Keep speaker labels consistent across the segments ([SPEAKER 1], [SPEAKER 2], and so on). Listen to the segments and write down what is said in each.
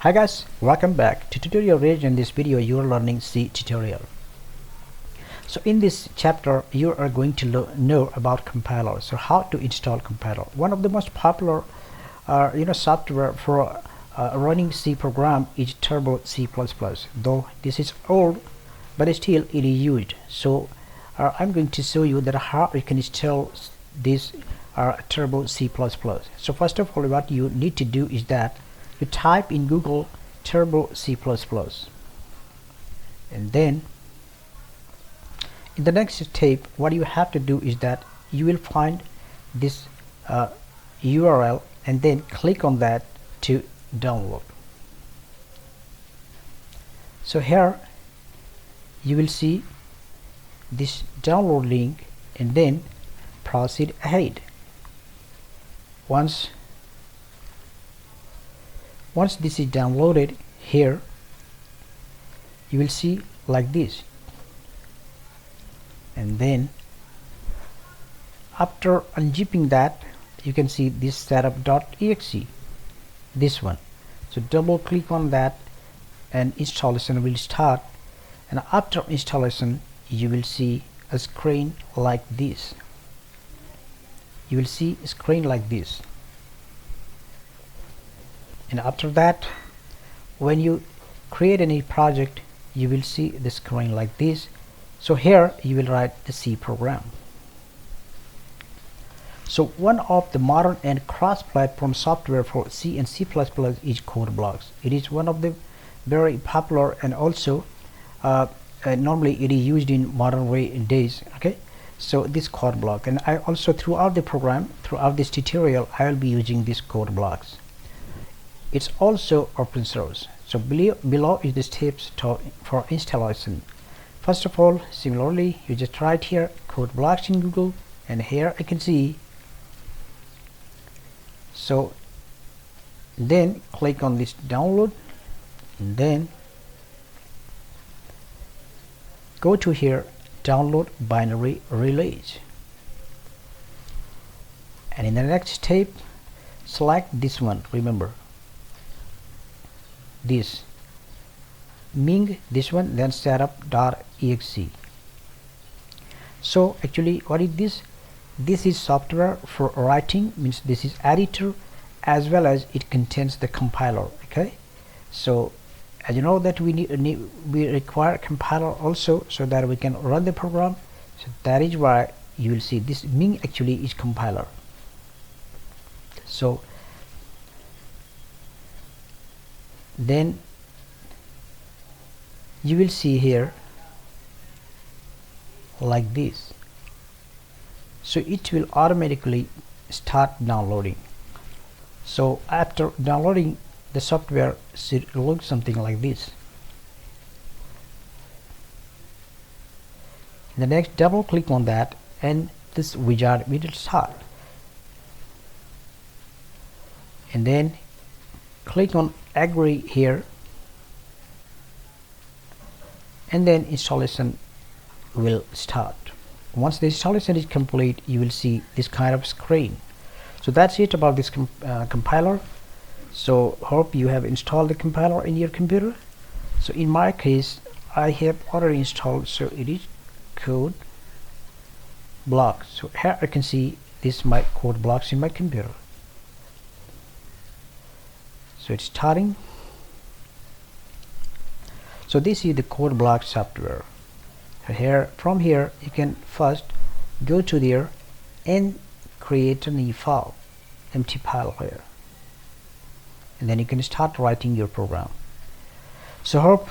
[SPEAKER 1] Hi guys, welcome back to Tutorial Rage. In this video you are learning C tutorial. So in this chapter you are going to know about compiler. So how to install compiler. One of the most popular software for running C program is Turbo C++. Though this is old, but still it is used. So I'm going to show you that how you can install this Turbo C++. So first of all, what you need to do is that you type in Google Turbo C++, and then in the next step what you have to do is that you will find this URL and then click on that to download. So here you will see this download link and then proceed ahead. Once this is downloaded, here you will see like this, and then after unzipping that you can see this setup.exe, this one. So double click on that and installation will start, and after installation you will see a screen like this. You will see a screen like this, and after that when you create any project you will see the screen like this. So here you will write the C program. So one of the modern and cross-platform software for C and C++ is CodeBlocks. It is one of the very popular, and also normally it is used in modern days. Okay, so this CodeBlock, and I also throughout this tutorial I will be using this CodeBlocks. It's also open source. So below is the steps for installation. First of all, similarly, you just write here CodeBlocks in Google, and here I can see. So then click on this download, and then go to here, download binary release, and in the next step select this one. Remember this Ming, this one, then setup.exe. So actually what is this? This is software for writing, means this is editor, as well as it contains the compiler. Okay, so as you know that we require compiler also so that we can run the program. So that is why you will see this Ming actually is compiler. So then you will see here like this. So it will automatically start downloading. So after downloading, the software should look something like this. In the next, double click on that and this wizard will start, and then click on agree here, and then installation will start. Once the installation is complete you will see this kind of screen. So that's it about this compiler. So hope you have installed the compiler in your computer. So in my case I have already installed, so it is CodeBlocks. So here I can see this my CodeBlocks in my computer. So it's starting. So this is the CodeBlocks software. From here you can first go to there and create a new file, empty file here, and then you can start writing your program. So hope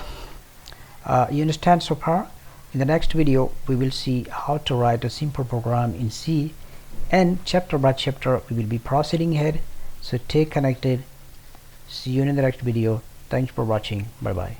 [SPEAKER 1] you understand so far. In the next video we will see how to write a simple program in C, and chapter by chapter we will be proceeding ahead. So stay connected. See you in the next video. Thanks for watching. Bye bye.